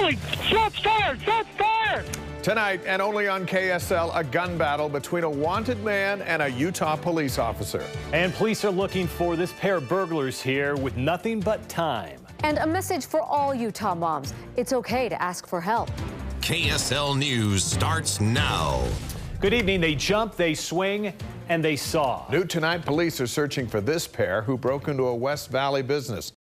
Riley, shots fired! Shots fired! Tonight, and only on KSL, a gun battle between a wanted man and a Utah police officer. And police are looking for this pair of burglars here with nothing but time. And a message for all Utah moms. It's okay to ask for help. KSL News starts now. Good evening. They jump, they swing, and they saw. New tonight, police are searching for this pair who broke into a West Valley business.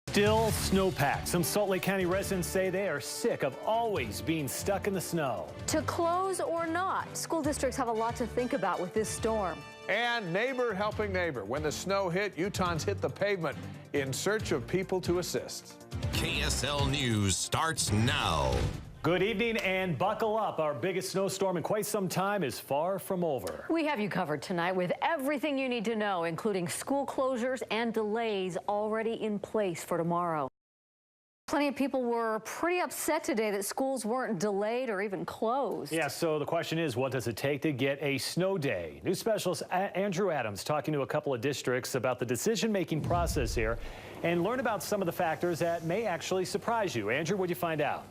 Still snowpack. Some Salt Lake County residents say they are sick of always being stuck in the snow. To close or not, school districts have a lot to think about with this storm. And neighbor helping neighbor. When the snow hit, Utahns hit the pavement in search of people to assist. KSL News starts now. Good evening and buckle up. Our biggest snowstorm in quite some time is far from over. We have you covered tonight with everything you need to know, including school closures and delays already in place for tomorrow. Plenty of people were pretty upset today that schools weren't delayed or even closed. Yeah, so the question is, what does it take to get a snow day? News specialist Andrew Adams talking to a couple of districts about the decision-making process here and learn about some of the factors that may actually surprise you. Andrew, what'd you find out?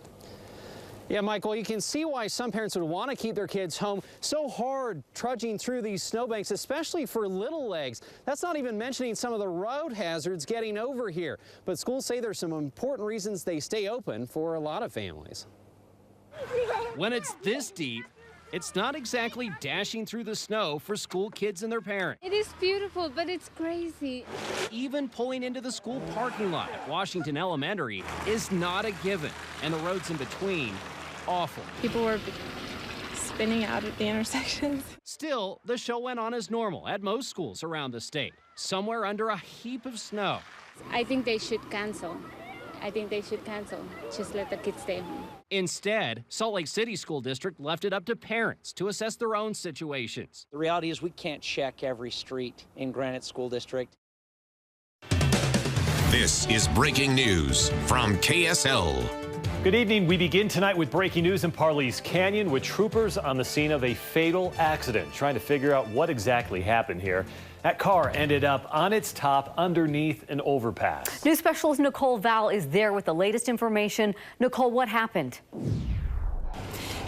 Yeah, Mike, well, you can see why some parents would want to keep their kids home. So hard trudging through these snowbanks, especially for little legs. That's not even mentioning some of the road hazards getting over here. But schools say there's some important reasons they stay open for a lot of families. When it's this deep, it's not exactly dashing through the snow for school kids and their parents. It is beautiful, but it's crazy. Even pulling into the school parking lot at Washington Elementary is not a given, and the roads in between, awful. People were spinning out at the intersections. Still, the show went on as normal at most schools around the state, somewhere under a heap of snow. I think they should cancel. Just let the kids stay home. Instead, Salt Lake City School District left it up to parents to assess their own situations. The reality is we can't check every street in Granite School District. This is breaking news from KSL. Good evening. We begin tonight with breaking news in Parleys Canyon with troopers on the scene of a fatal accident, trying to figure out what exactly happened here. That car ended up on its top underneath an overpass. News specialist Nicole Val is there with the latest information. Nicole, what happened?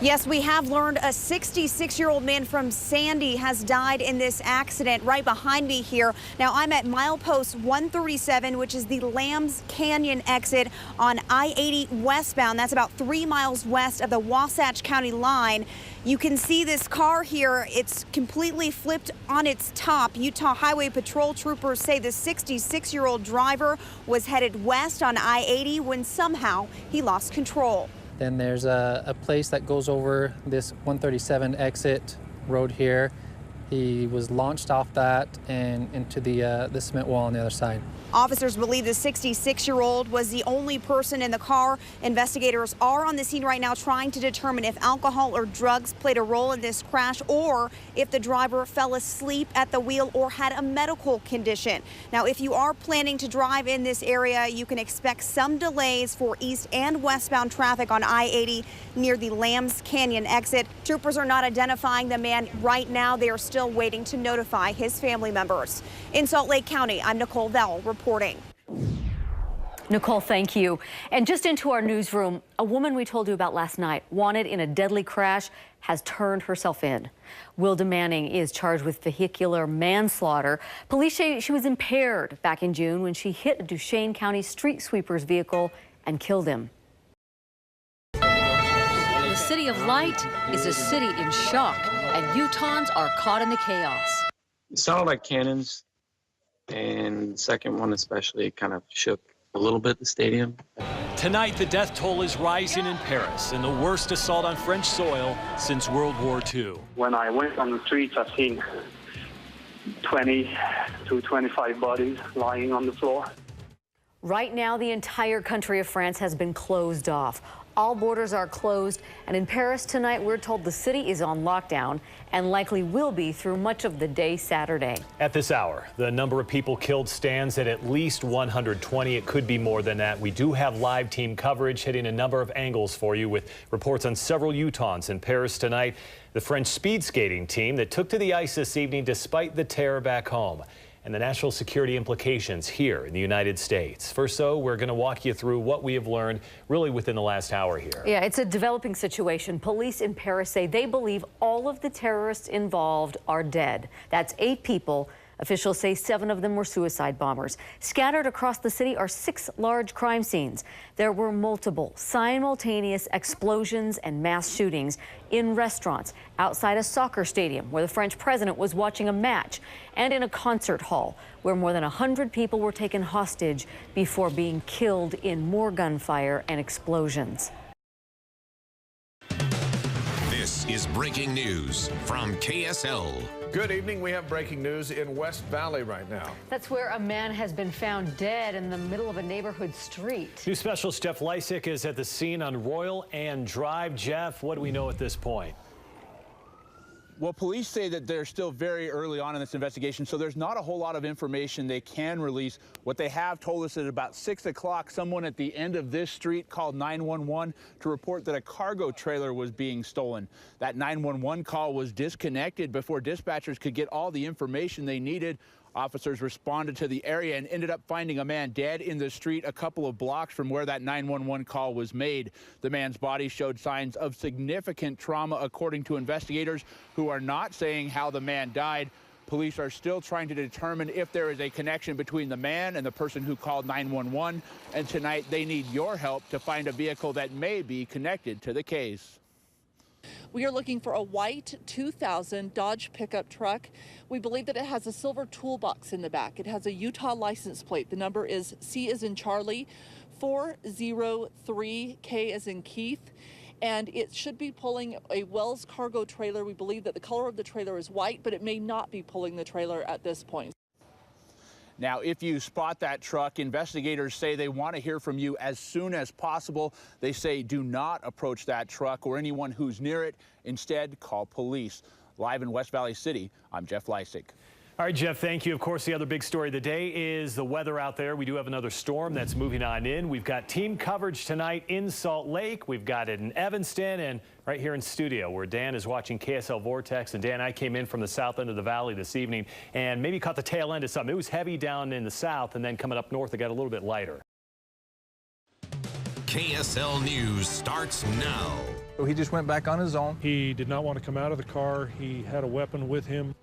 Yes, we have learned a 66-year-old man from Sandy has died in this accident right behind me here. Now, I'm at milepost 137, which is the Lambs Canyon exit on I-80 westbound. That's about 3 miles west of the Wasatch County line. You can see this car here. It's completely flipped on its top. Utah Highway Patrol troopers say the 66-year-old driver was headed west on I-80 when somehow he lost control. Then there's a place that goes over this 137 exit road here. He was launched off that and into the cement wall on the other side. Officers believe the 66-year-old was the only person in the car. Investigators are on the scene right now trying to determine if alcohol or drugs played a role in this crash or if the driver fell asleep at the wheel or had a medical condition. Now, if you are planning to drive in this area, you can expect some delays for east and westbound traffic on I-80 near the Lambs Canyon exit. Troopers are not identifying the man right now. They are still waiting to notify his family members. In Salt Lake County, I'm Nicole Vell reporting. Nicole, thank you. And just into our newsroom, a woman we told you about last night, wanted in a deadly crash, has turned herself in. Wilda Manning is charged with vehicular manslaughter. Police say she was impaired back in June when she hit a Duchesne County street sweeper's vehicle and killed him. The City of Light is a city in shock, and Utahns are caught in the chaos. It sounded like cannons, and the second one especially kind of shook a little bit the stadium. Tonight, the death toll is rising in Paris in the worst assault on French soil since World War II. When I went on the streets, I've seen 20 to 25 bodies lying on the floor. Right now, the entire country of France has been closed off. All borders are closed, and in Paris tonight, we're told the city is on lockdown and likely will be through much of the day Saturday. At this hour, the number of people killed stands at least 120. It could be more than that. We do have live team coverage hitting a number of angles for you with reports on several Utahns in Paris tonight. The French speed skating team that took to the ice this evening despite the terror back home. and the national security implications here in the United States. First, though, we're going to walk you through what we have learned really within the last hour here. Yeah, it's a developing situation. Police in Paris say they believe all of the terrorists involved are dead. That's 8 people. Officials say 7 of them were suicide bombers. Scattered across the city are 6 large crime scenes. There were multiple simultaneous explosions and mass shootings in restaurants, outside a soccer stadium where the French president was watching a match, and in a concert hall where more than 100 people were taken hostage before being killed in more gunfire and explosions. This is breaking news from KSL. Good evening. We have breaking news in West Valley right now. That's where a man has been found dead in the middle of a neighborhood street. News specialist Jeff Lysick is at the scene on Royal and Drive. Jeff, what do we know at this point? Well, police say that they're still very early on in this investigation, so there's not a whole lot of information they can release. What they have told us is at about 6 o'clock, someone at the end of this street called 911 to report that a cargo trailer was being stolen. That 911 call was disconnected before dispatchers could get all the information they needed. Officers responded to the area and ended up finding a man dead in the street a couple of blocks from where that 911 call was made. The man's body showed signs of significant trauma, according to investigators who are not saying how the man died. Police are still trying to determine if there is a connection between the man and the person who called 911. And tonight they need your help to find a vehicle that may be connected to the case. We are looking for a white 2000 Dodge pickup truck. We believe that it has a silver toolbox in the back. It has a Utah license plate. The number is C as in Charlie, 403, K as in Keith. And it should be pulling a Wells cargo trailer. We believe that the color of the trailer is white, but it may not be pulling the trailer at this point. Now, if you spot that truck, investigators say they want to hear from you as soon as possible. They say do not approach that truck or anyone who's near it. Instead, call police. Live in West Valley City, I'm Jeff Lysick. All right, Jeff, thank you. Of course, the other big story of the day is the weather out there. We do have another storm that's moving on in. We've got team coverage tonight in Salt Lake. We've got it in Evanston and right here in studio where Dan is watching KSL Vortex. And Dan, I came in from the south end of the valley this evening and maybe caught the tail end of something. It was heavy down in the south, and then coming up north, it got a little bit lighter. KSL News starts now. So he just went back on his own. He did not want to come out of the car. He had a weapon with him.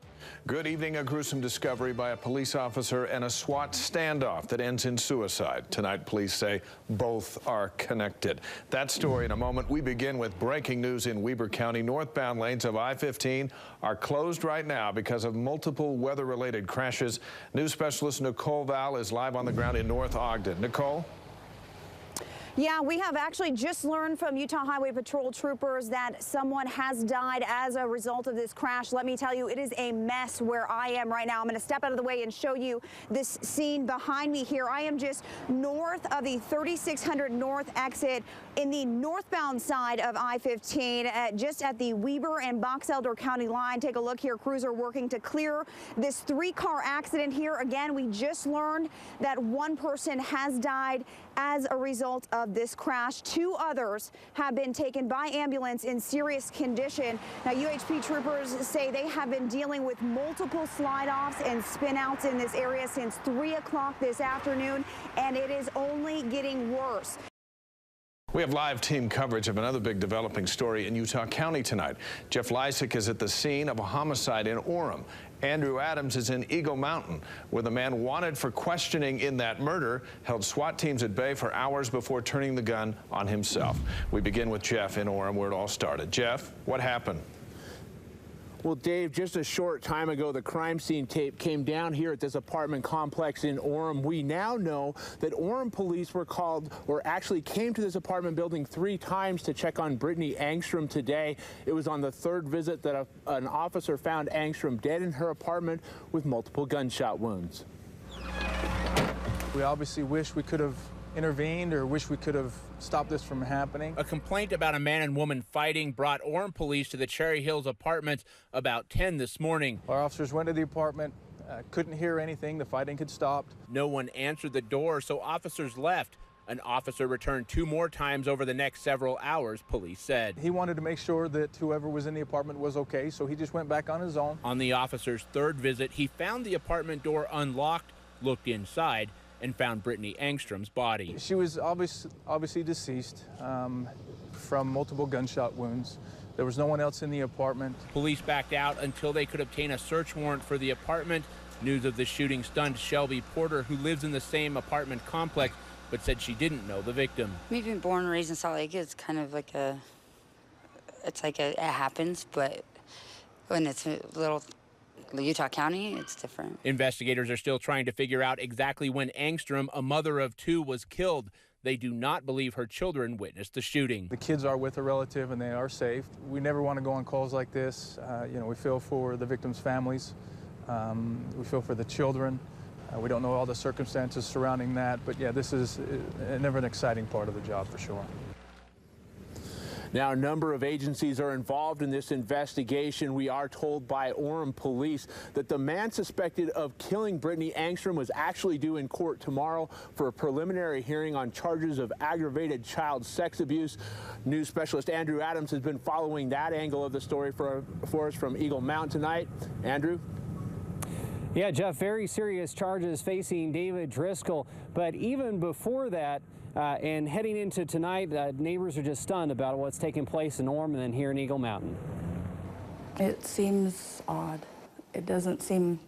Good evening. A gruesome discovery by a police officer and a SWAT standoff that ends in suicide. Tonight, police say both are connected. That story in a moment. We begin with breaking news in Weber County. Northbound lanes of I-15 are closed right now because of multiple weather-related crashes. News specialist Nicole Val is live on the ground in North Ogden. Nicole? Yeah, we have actually just learned from Utah Highway Patrol troopers that someone has died as a result of this crash. Let me tell you, it is a mess where I am right now. I'm going to step out of the way and show you this scene behind me here. I am just north of the 3600 North exit in the northbound side of I-15, just at the Weber and Box Elder County line. Take a look here. Crews are working to clear this 3-car accident here. Again, we just learned that one person has died as a result of this crash. 2 others have been taken by ambulance in serious condition. Now, UHP troopers say they have been dealing with multiple slide-offs and spin-outs in this area since 3 o'clock this afternoon, and it is only getting worse. We have live team coverage of another big developing story in Utah County tonight. Jeff Lysick is at the scene of a homicide in Orem. Andrew Adams is in Eagle Mountain, where the man wanted for questioning in that murder held SWAT teams at bay for hours before turning the gun on himself. We begin with Jeff in Orem, where it all started. Jeff, what happened? Well, Dave, just a short time ago, the crime scene tape came down here at this apartment complex in Orem. We now know that Orem police were called, or actually came to this apartment building 3 times to check on Brittany Angstrom today. It was on the 3rd visit that an officer found Angstrom dead in her apartment with multiple gunshot wounds. We obviously wish we could have intervened or wish we could have stopped this from happening. A complaint about a man and woman fighting brought Orem police to the Cherry Hills apartment about 10 this morning. Our officers went to the apartment, couldn't hear anything. The fighting had stopped. No one answered the door, so officers left. An officer returned 2 more times over the next several hours, police said. He wanted to make sure that whoever was in the apartment was okay, so he just went back on his own. On the officer's 3rd visit, he found the apartment door unlocked, looked inside, and found Brittany Angstrom's body. She was obviously deceased from multiple gunshot wounds. There was no one else in the apartment. Police backed out until they could obtain a search warrant for the apartment. News of the shooting stunned Shelby Porter, who lives in the same apartment complex, but said she didn't know the victim. Me being born and raised in Salt Lake, it's kind of like it happens, but when it's a little Utah County, it's different. Investigators are still trying to figure out exactly when Angstrom, a mother of 2, was killed. They do not believe her children witnessed the shooting. The kids are with a relative and they are safe. We never want to go on calls like this. We feel for the victims' families. We feel for the children. We don't know all the circumstances surrounding that, but yeah, this is never an exciting part of the job for sure. Now, a number of agencies are involved in this investigation. We are told by Orem police that the man suspected of killing Brittany Angstrom was actually due in court tomorrow for a preliminary hearing on charges of aggravated child sex abuse. News specialist Andrew Adams has been following that angle of the story for us from Eagle Mountain tonight. Andrew? Yeah, Jeff, very serious charges facing David Driscoll. But even before that, and heading into tonight, neighbors are just stunned about what's taking place in Orem and then here in Eagle Mountain. It seems odd. It doesn't seem,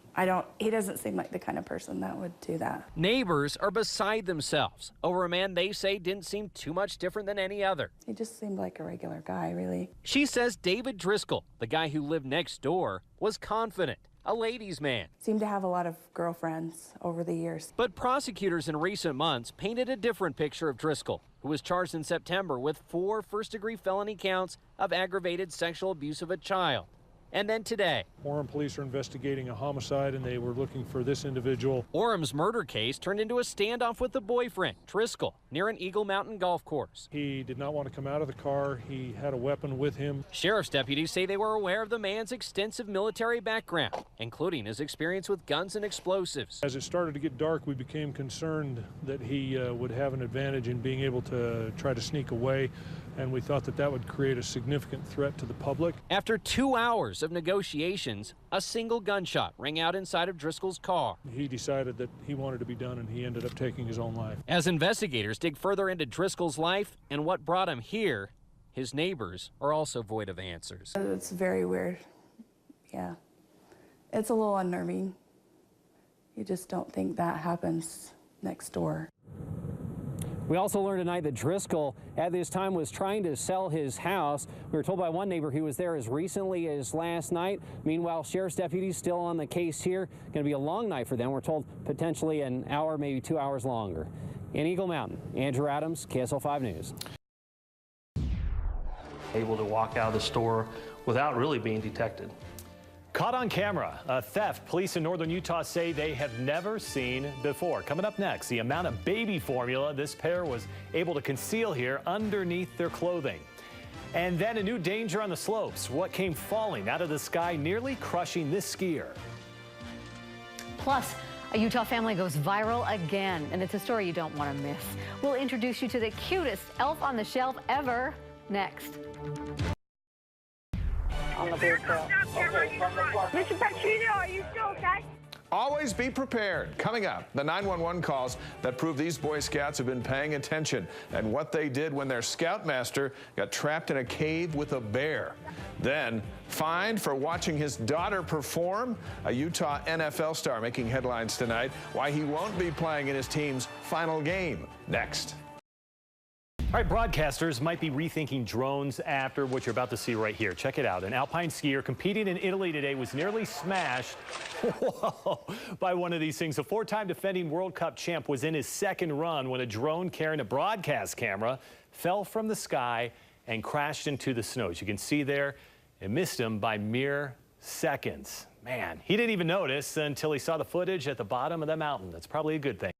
he doesn't seem like the kind of person that would do that. Neighbors are beside themselves over a man they say didn't seem too much different than any other. He just seemed like a regular guy, really. She says David Driscoll, the guy who lived next door, was confident. A ladies' man. Seemed to have a lot of girlfriends over the years. But prosecutors in recent months painted a different picture of Driscoll, who was charged in September with 4 first-degree felony counts of aggravated sexual abuse of a child. And then today, Orem police are investigating a homicide and they were looking for this individual. Orem's murder case turned into a standoff with the boyfriend, Driscoll, near an Eagle Mountain golf course. He did not want to come out of the car. He had a weapon with him. Sheriff's deputies say they were aware of the man's extensive military background, including his experience with guns and explosives. As it started to get dark, we became concerned that he would have an advantage in being able to try to sneak away, and we thought that that would create a significant threat to the public. After 2 hours of negotiations, a single gunshot rang out inside of Driscoll's car. He decided that he wanted to be done, and he ended up taking his own life. As investigators dig further into Driscoll's life and what brought him here, his neighbors are also void of answers. It's very weird. Yeah. It's a little unnerving. You just don't think that happens next door. We also learned tonight that Driscoll at this time was trying to sell his house. We were told by one neighbor he was there as recently as last night. Meanwhile, sheriff's deputies still on the case here. Going to be a long night for them. We're told potentially an hour, maybe 2 hours longer. In Eagle Mountain, Andrew Adams, KSL 5 News. Able to walk out of the store without really being detected. Caught on camera, a theft police in northern Utah say they have never seen before. Coming up next, the amount of baby formula this pair was able to conceal here underneath their clothing. And then a new danger on the slopes. What came falling out of the sky, nearly crushing this skier. Plus, a Utah family goes viral again, and it's a story you don't want to miss. We'll introduce you to the cutest elf on the shelf ever next. On the blue trail. Mr. Petrino, are you still okay? Always be prepared. Coming up, the 911 calls that prove these Boy Scouts have been paying attention and what they did when their scoutmaster got trapped in a cave with a bear. Then, fined for watching his daughter perform. A Utah NFL star making headlines tonight. Why he won't be playing in his team's final game. Next. All right, broadcasters might be rethinking drones after what you're about to see right here. Check it out. An alpine skier competing in Italy today was nearly smashed by one of these things. A 4-time defending World Cup champ was in his second run when a drone carrying a broadcast camera fell from the sky and crashed into the snow. As you can see there, it missed him by mere seconds. Man, he didn't even notice until he saw the footage at the bottom of the mountain. That's probably a good thing.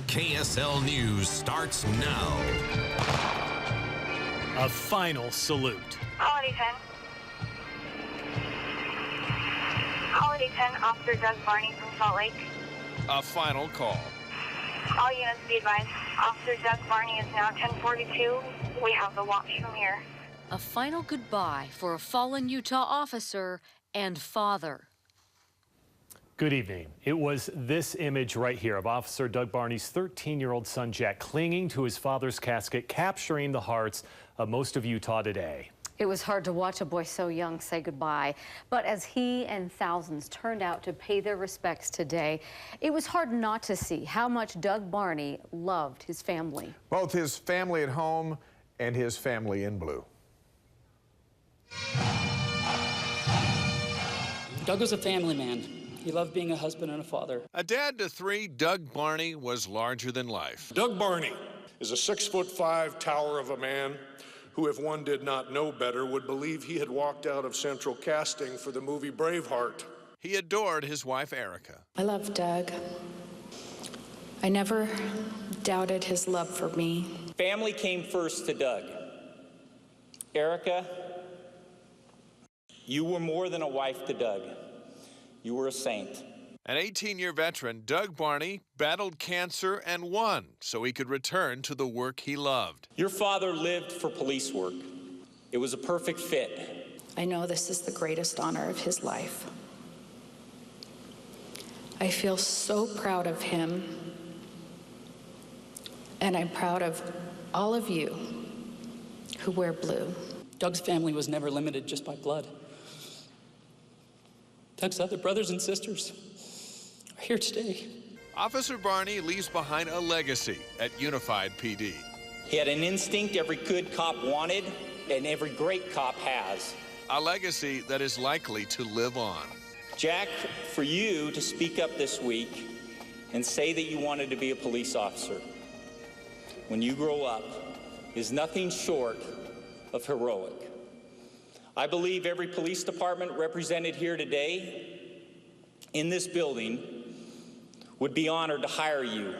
KSL News starts now. A final salute. Holiday 10. Holiday 10, Officer Doug Barney from Salt Lake. A final call. All units be advised. Officer Doug Barney is now 1042. We have the watch from here. A final goodbye for a fallen Utah officer and father. Good evening. It was this image right here of Officer Doug Barney's 13-year-old son, Jack, clinging to his father's casket, capturing the hearts of most of Utah today. It was hard to watch a boy so young say goodbye, but as he and thousands turned out to pay their respects today, it was hard not to see how much Doug Barney loved his family. Both his family at home and his family in blue. Doug was a family man. He loved being a husband and a father. A dad to three, Doug Barney was larger than life. Doug Barney is a 6'5" tower of a man who, if one did not know better, would believe he had walked out of central casting for the movie Braveheart. He adored his wife, Erica. I love Doug. I never doubted his love for me. Family came first to Doug. Erica, you were more than a wife to Doug. You were a saint. An 18-year veteran, Doug Barney battled cancer and won so he could return to the work he loved. Your father lived for police work. It was a perfect fit. I know this is the greatest honor of his life. I feel so proud of him, and I'm proud of all of you who wear blue. Doug's family was never limited just by blood. Doug's other brothers and sisters are here today. Officer Barney leaves behind a legacy at Unified PD. He had an instinct every good cop wanted and every great cop has. A legacy that is likely to live on. Jack, for you to speak up this week and say that you wanted to be a police officer when you grow up is nothing short of heroic. I believe every police department represented here today in this building would be honored to hire you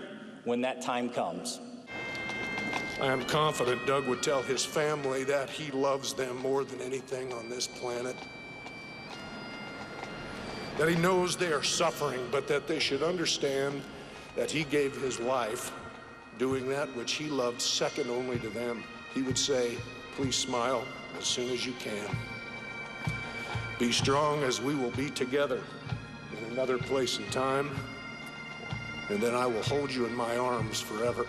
when that time comes. I am confident Doug would tell his family that he loves them more than anything on this planet. That he knows they are suffering, but that they should understand that he gave his life doing that which he loved second only to them. He would say, please smile as soon as you can. Be strong, as we will be together in another place and time, and then I will hold you in my arms forever.